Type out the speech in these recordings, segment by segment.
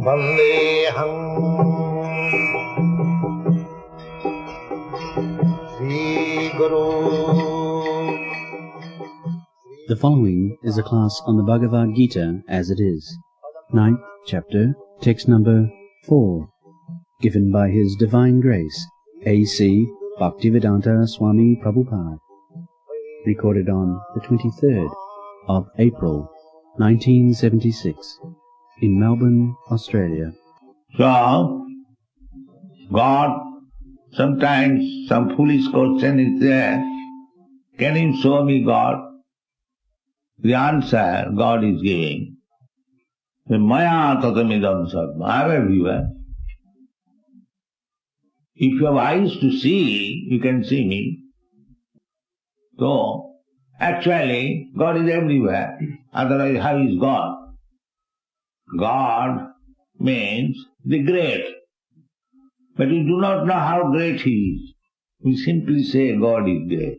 Vandeham Sri Guru. The following is a class on the Bhagavad Gita as it is, 9th chapter, text number 4, given by His Divine Grace, A.C. Bhaktivedanta Swami Prabhupada, recorded on the 23rd of April, 1976, in Melbourne, Australia. So, God, sometimes some foolish question is there, can you show me God? The answer God is giving, Maya tatamidam sarva, I am everywhere. If you have eyes to see, you can see me. So, actually, God is everywhere. Otherwise, how is God? God means the great. But we do not know how great He is. We simply say God is great.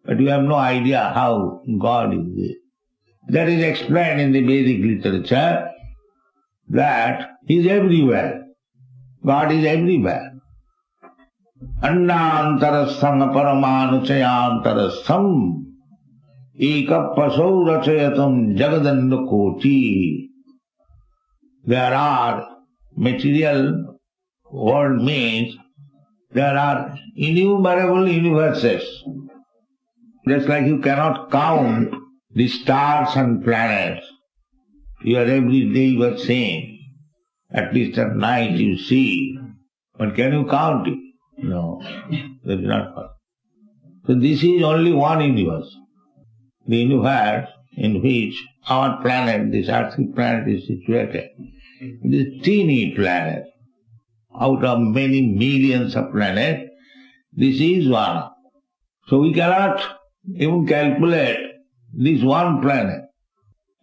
But we have no idea how God is great. That is explained in the Vedic literature that He is everywhere. God is everywhere. Annantarastham paramanuchayantarastham ekapasau rachayatam jagadannakoti. There are material world means there are innumerable universes. Just like you cannot count the stars and planets. You are every day you are seeing. At least at night you see. But can you count it? No, that is not possible. So this is only one universe. The universe in which our planet, this earthly planet is situated. This teeny planet. Out of many millions of planets, this is one. So we cannot even calculate this one planet.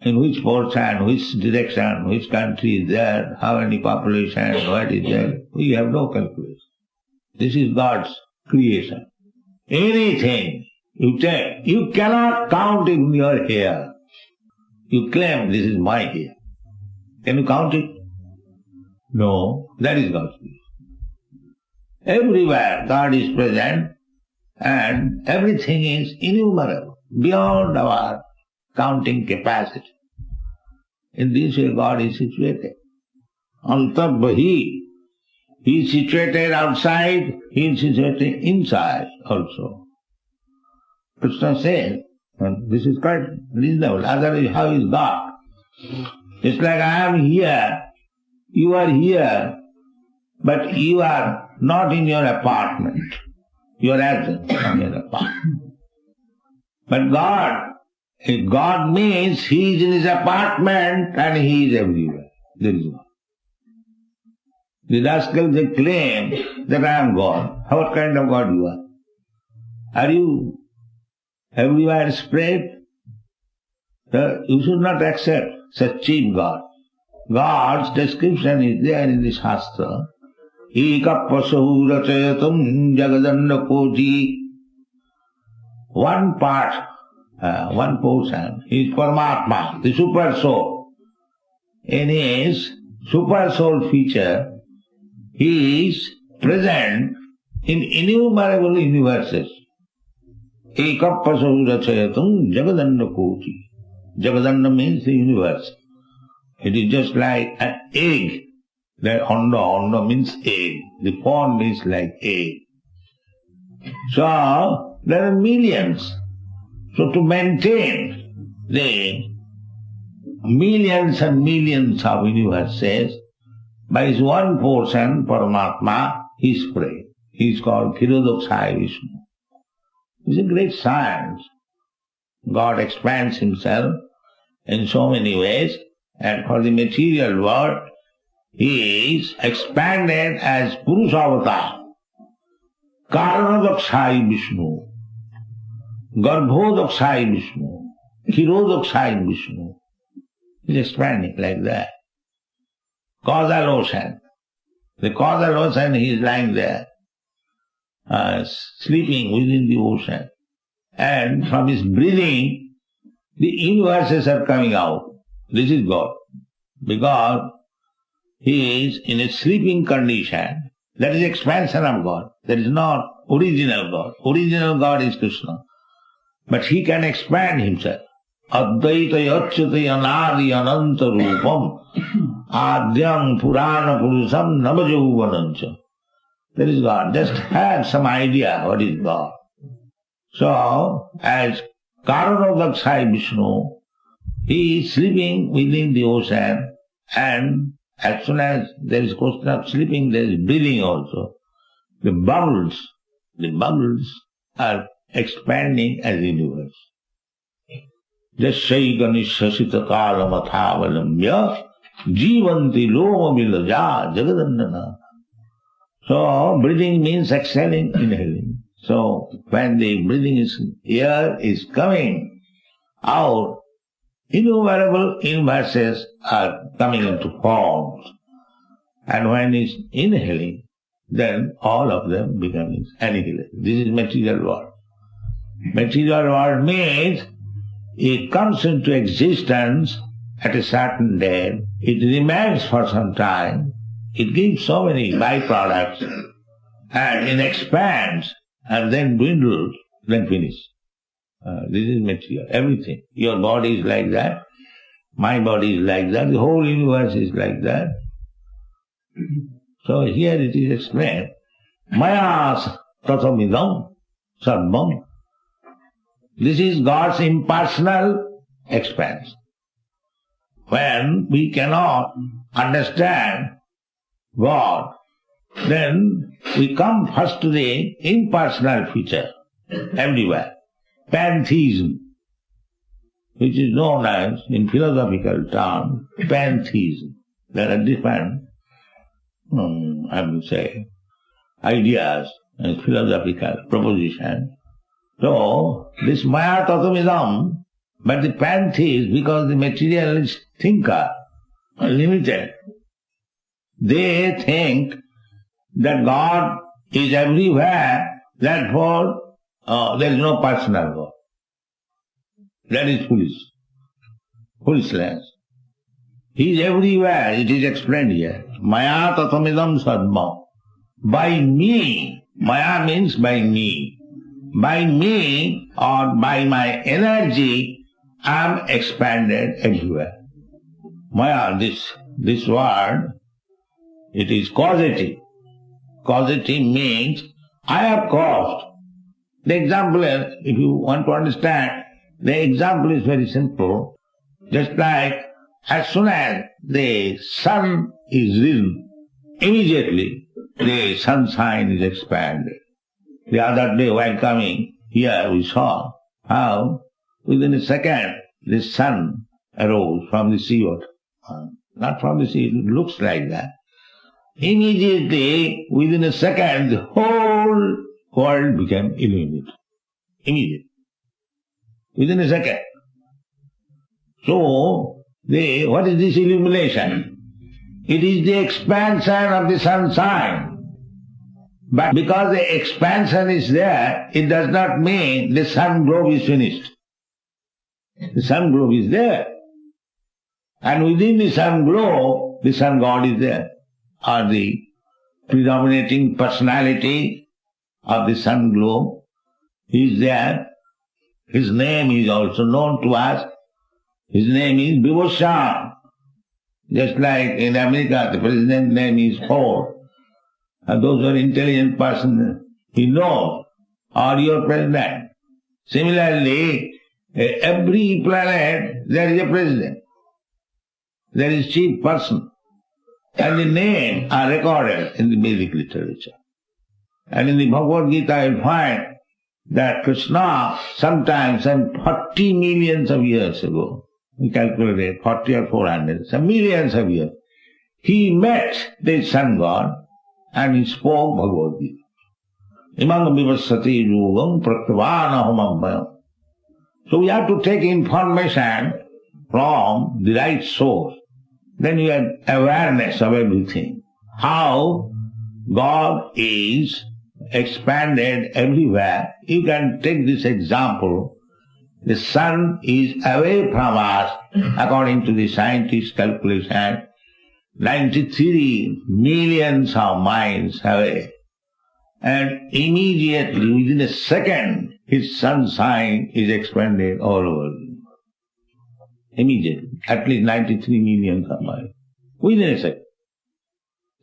In which portion, which direction, which country is there, how many population, what is there. We have no calculation. This is God's creation. Anything you take, you cannot count in your hair. You claim this is my hair. Can you count it? No, that is God's creation. Everywhere God is present and everything is innumerable, beyond our counting capacity. In this way God is situated. Antarbahi. He is situated outside, He is situated inside also. Krishna says, and this is quite reasonable, otherwise how is God? It's like I am here, you are here, but you are not in your apartment. You are absent from your apartment. But God means He is in His apartment and He is everywhere. There is God. The rascals, they claim that I am God. What kind of God you are? Are you everywhere spread? You should not accept such cheap God. God's description is there in the Shastra. Ekapasahu rachayatam jagadannakoti. One part, one portion is Paramatma, the super soul. In His super soul feature, He is present in innumerable universes. Ekapasahu rachayatam jagadannakoti. Jagadanna means the universe. It is just like an egg. That onda means egg. The pond is like egg. So, there are millions. So to maintain the millions and millions of universes, by His one portion, Paramatma, He is praying. He is called Kshirodakshayi Vishnu. It's a great science. God expands Himself in so many ways, and for the material world, He is expanded as Purusavatar, Karanadakshayi Vishnu, Garbhodakshayi Vishnu, Kshirodakshayi Vishnu. He is expanding like that. Causal ocean. The causal ocean, He is lying there, sleeping within the ocean. And from His breathing, the universes are coming out. This is God. Because he is in a sleeping condition. That is expansion of God. That is not original God. Original God is Krishna. But he can expand himself. Advaita yachyate anadi ananta rupam adyam purana purusam navajauvanancha. That is God. Just have some idea what is God. So, as Karanodakshai Vishnu, he is sleeping within the ocean, and as soon as there is question of sleeping, there is breathing also. The bubbles are expanding as universe. Jasyaiga nishasita kalamathavalambya jivanti loma vilaja jagadandana. So, breathing means exhaling, inhaling. So, when the breathing air is coming out, innumerable universes are coming into forms. And when it's inhaling, then all of them become annihilated. This is material world. Material world means it comes into existence at a certain date, it remains for some time, it gives so many byproducts, and it expands, and then dwindles, then finishes. This is material, everything. Your body is like that, my body is like that, the whole universe is like that. So here it is explained, Maya tatamidam sarvam. This is God's impersonal expanse. When we cannot understand God, then we come first to the impersonal feature everywhere. Pantheism, which is known as, in philosophical terms, pantheism. There are different, I would say, ideas and philosophical propositions. So, this Maya Tatamidam, but the pantheist, because the materialist thinker are limited, they think that God is everywhere, therefore there is no personal God. That is foolishness. He is everywhere, it is explained here. Maya tatamidam sadma. By me, Maya means by me. By me or by my energy, I am expanded everywhere. Maya, this word, it is causative. Causative means I have caused. The example, if you want to understand, the example is very simple. Just like as soon as the sun is risen, immediately the sunshine is expanded. The other day while coming here we saw how within a second the sun arose from the seawater. Not from the sea, it looks like that. Immediately, within a second, the whole world became illuminated. Immediately. Within a second. So, what is this illumination? It is the expansion of the sunshine. But because the expansion is there, it does not mean the sun globe is finished. The sun globe is there. And within the sun globe, the sun god is there. Or the predominating personality of the sun globe is there. His name is also known to us. His name is Vibhushan. Just like in America, the president's name is Ford. And those who are intelligent persons, he knows, or your president. Similarly, every planet, there is a president. There is chief person. And the names are recorded in the Vedic literature. And in the Bhagavad Gita you'll find that Krishna, sometime some 40 millions of years ago, we calculated 40 or 400, some millions of years, he met the sun god and he spoke Bhagavad Gita. Imanga vivassati yugam praktavana homambayam. So we have to take information from the right source. Then you have awareness of everything. How God is expanded everywhere. You can take this example. The sun is away from us, according to the scientist's calculation. 93 millions of miles away. And immediately, within a second, his sunshine is expanded all over. Immediately, at least 93 millions of miles. Within a second.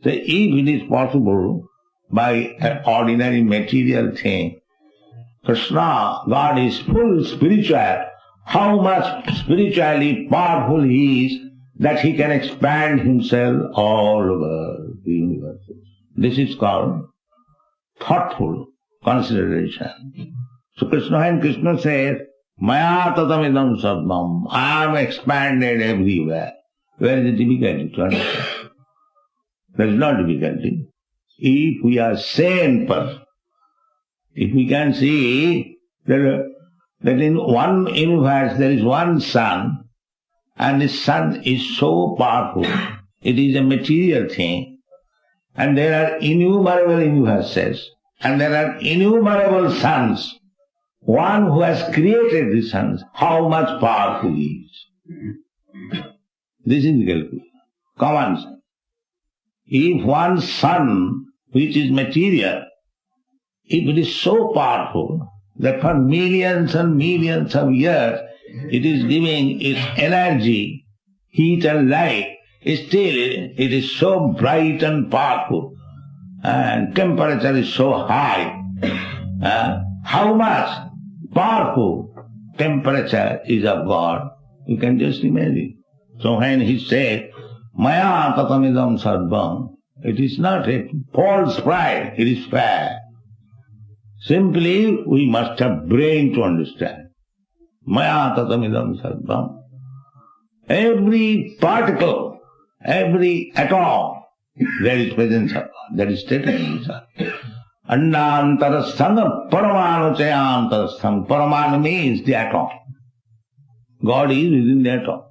So if it is possible by an ordinary material thing, Krishna, God is full spiritual, how much spiritually powerful he is that he can expand himself all over the universe. This is called thoughtful consideration. So when Krishna says, Maya tatamidam sarvam, I am expanded everywhere. Where is the difficulty to understand? There is no difficulty. If we are sane person, if we can see that in one universe there is one sun, and the sun is so powerful, it is a material thing, and there are innumerable universes, and there are innumerable suns. One who has created the suns, how much powerful he is. This is the calculation. Common sense. If one sun, which is material, if it is so powerful that for millions and millions of years it is giving its energy, heat and light, still it is so bright and powerful, and temperature is so high. How much powerful temperature is of God? You can just imagine. So when he said, Maya tatamidam sarvam, it is not a false pride, it is fair. Simply, we must have brain to understand. Maya tatamidam sarvam. Every particle, every atom, there is presence of God. That is stated in this. Anantarastham paramanu chayantarastham. Paramanu means the atom. God is within the atom.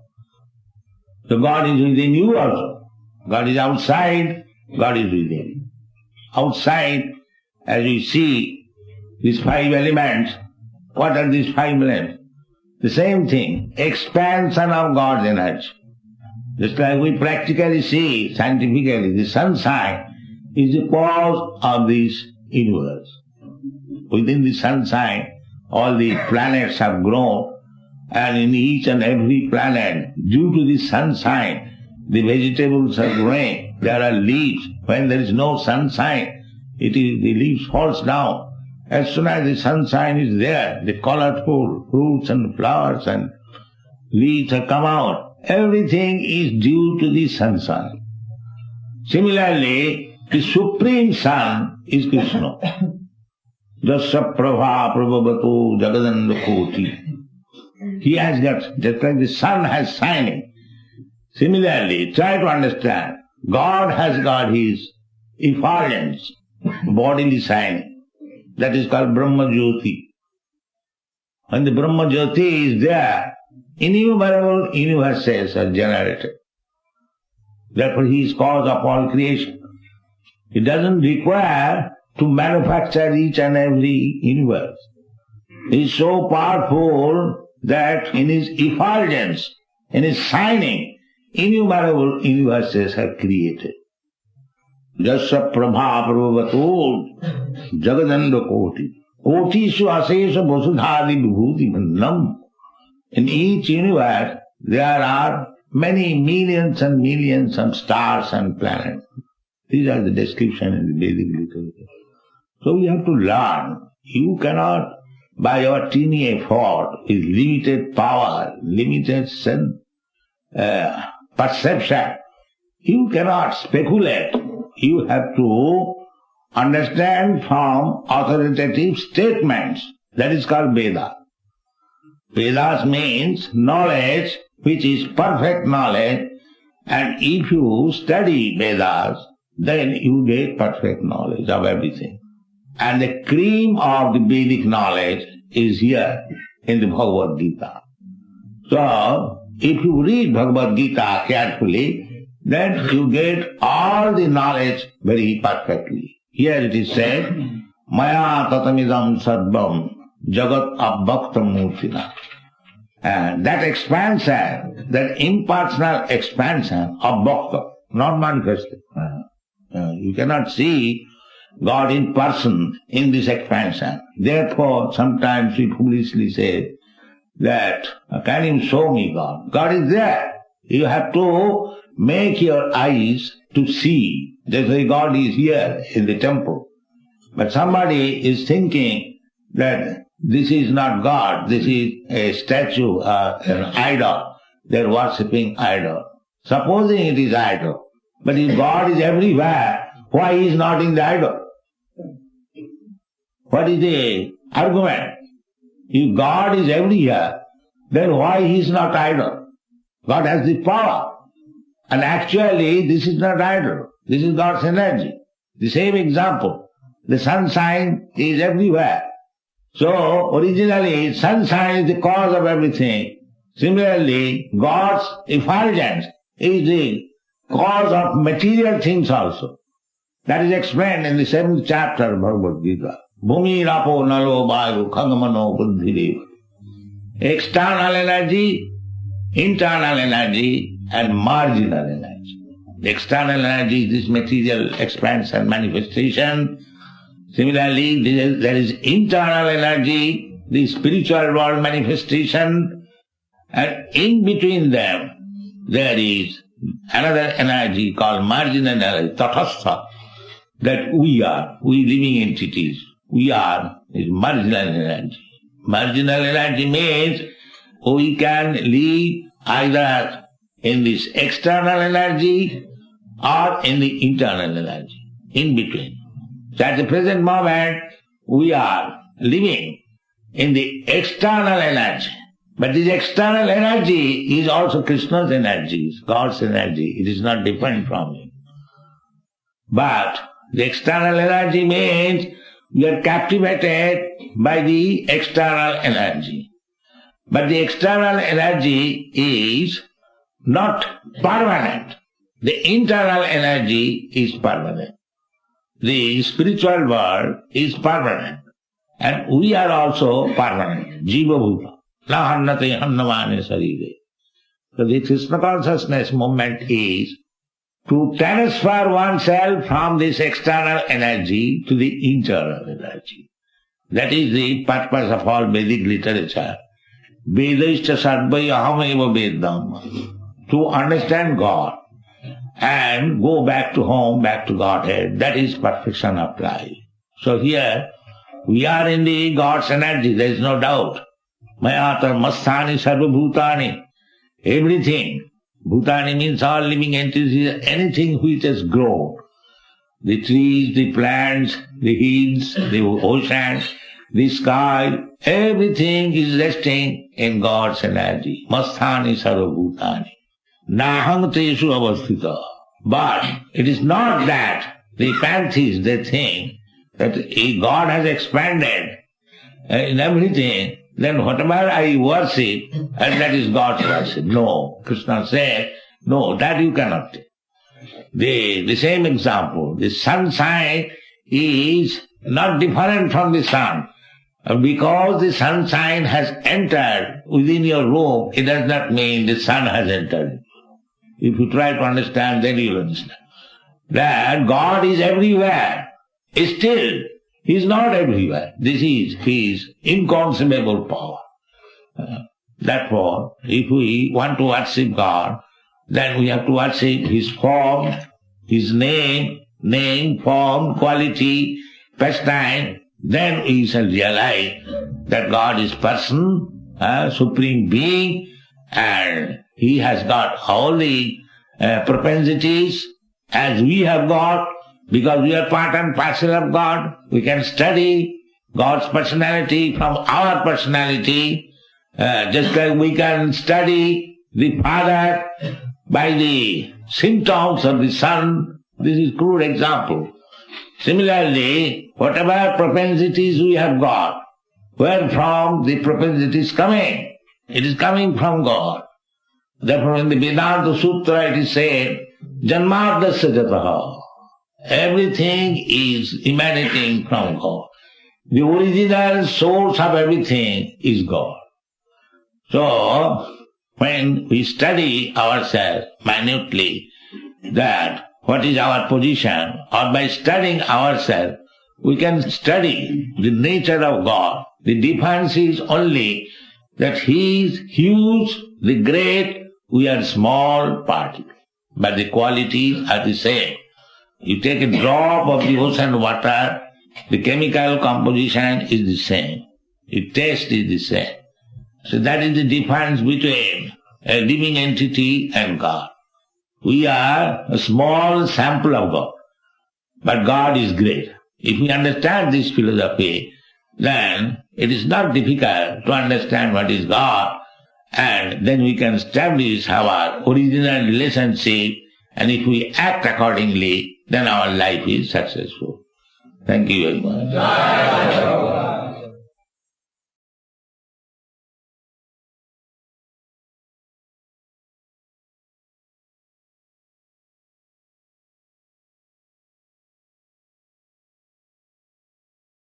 So God is within you also. God is outside, God is within. Outside, as we see, these five elements, what are these five elements? The same thing, expansion of God's energy. Just like we practically see, scientifically, the sunshine is the cause of this universe. Within the sunshine, all the planets have grown, and in each and every planet, due to the sunshine, the vegetables are growing. There are leaves. When there is no sunshine, the leaves falls down. As soon as the sunshine is there, the colorful fruits and flowers and leaves have come out. Everything is due to the sunshine. Similarly, the Supreme Sun is Krishna. Jasya prabha prabhavatu jagadanda koti. He has got, just like the sun has shining. Similarly, try to understand, God has got his effulgence, bodily shining. That is called Brahma Jyoti. When the Brahma Jyoti is there, innumerable universes are generated. Therefore he is cause of all creation. He doesn't require to manufacture each and every universe. He is so powerful that in his effulgence, in his shining, innumerable universes are created. Jasya prabha prabhavatu jagadanda koti. Kotishu asesha vasudhadi vibhuti mandam. In each universe there are many millions and millions of stars and planets. These are the description in the Vedic literature. So we have to learn. You cannot, by your teeny effort, with limited power, limited perception, you cannot speculate. You have to understand from authoritative statements. That is called Veda. Vedas means knowledge which is perfect knowledge, and if you study Vedas, then you get perfect knowledge of everything. And the cream of the Vedic knowledge is here in the Bhagavad Gita. So, if you read Bhagavad Gita carefully, then you get all the knowledge very perfectly. Here it is said, Maya tatamidam sarvam jagat abbaktam murtina. And that expansion, that impersonal expansion of bhakta. not manifested. You cannot see God in person in this expansion. Therefore, sometimes we foolishly say that, can you show me God? God is there. You have to make your eyes to see. That's why God is here in the temple. But somebody is thinking that this is not God, this is a statue, an idol. They are worshipping idol. Supposing it is idol, but if God is everywhere, why he is not in the idol? What is the argument? If God is everywhere, then why he is not idol? God has the power. And actually, this is not idol. This is God's energy. The same example. The sunshine is everywhere. So, originally, sunshine is the cause of everything. Similarly, God's effulgence is the cause of material things also. That is explained in the 7th chapter of Bhagavad Gita. Bhumi rapo nalo vayu khagamano buddhideva. External energy, internal energy, and marginal energy. The external energy is this material expansion manifestation. Similarly, there is internal energy, the spiritual world manifestation, and in between them there is another energy called marginal energy, tathastha, that we are, we living entities. We are is marginal energy. Marginal energy means we can live either in this external energy or in the internal energy, in between. So at the present moment, we are living in the external energy. But this external energy is also Krishna's energy, God's energy. It is not different from Him. But the external energy means we are captivated by the external energy. But the external energy is not permanent. The internal energy is permanent. The spiritual world is permanent. And we are also permanent. Jiva bhuta. Na hannate hannamane sarire. So the Krishna consciousness movement is to transfer oneself from this external energy to the internal energy. That is the purpose of all Vedic literature. Vedaischa sarvai ahameva vedam. To understand God and go back to home, back to Godhead. That is perfection of life. So here, we are in the God's energy, there is no doubt. Mayata masthani sarva bhutani. Everything. Bhutani means all living entities, anything which has grown. The trees, the plants, the hills, the ocean, the sky, everything is resting in God's energy. Masthani sarva bhutani. Nahang teshu avasthita. But it is not that the pantheists, they think that if God has expanded in everything, then whatever I worship, and that is God's worship. No. Krishna said, no, that you cannot take. The same example, the sunshine is not different from the sun. Because the sunshine has entered within your room, it does not mean the sun has entered. If you try to understand, then you will understand. That God is everywhere. Still, He is not everywhere. This is His inconceivable power. Therefore, if we want to worship God, then we have to worship His form, His name, form, quality, pastime. Then we shall realize that God is person, supreme being, and He has got all the propensities as we have got, because we are part and parcel of God. We can study God's personality from our personality, just like we can study the Father by the symptoms of the Son. This is crude example. Similarly, whatever propensities we have got, where from the propensities coming? It is coming from God. Therefore in the Vedanta Sutra it is said, Janmadasya jataha. Everything is emanating from God. The original source of everything is God. So, when we study ourselves minutely, that what is our position, or by studying ourselves, we can study the nature of God. The difference is only that He is huge, the great, we are small particle. But the qualities are the same. You take a drop of the ocean water, the chemical composition is the same. The taste is the same. So that is the difference between a living entity and God. We are a small sample of God, but God is great. If we understand this philosophy, then it is not difficult to understand what is God, and then we can establish our original relationship, and if we act accordingly, then our life is successful. Thank you very much.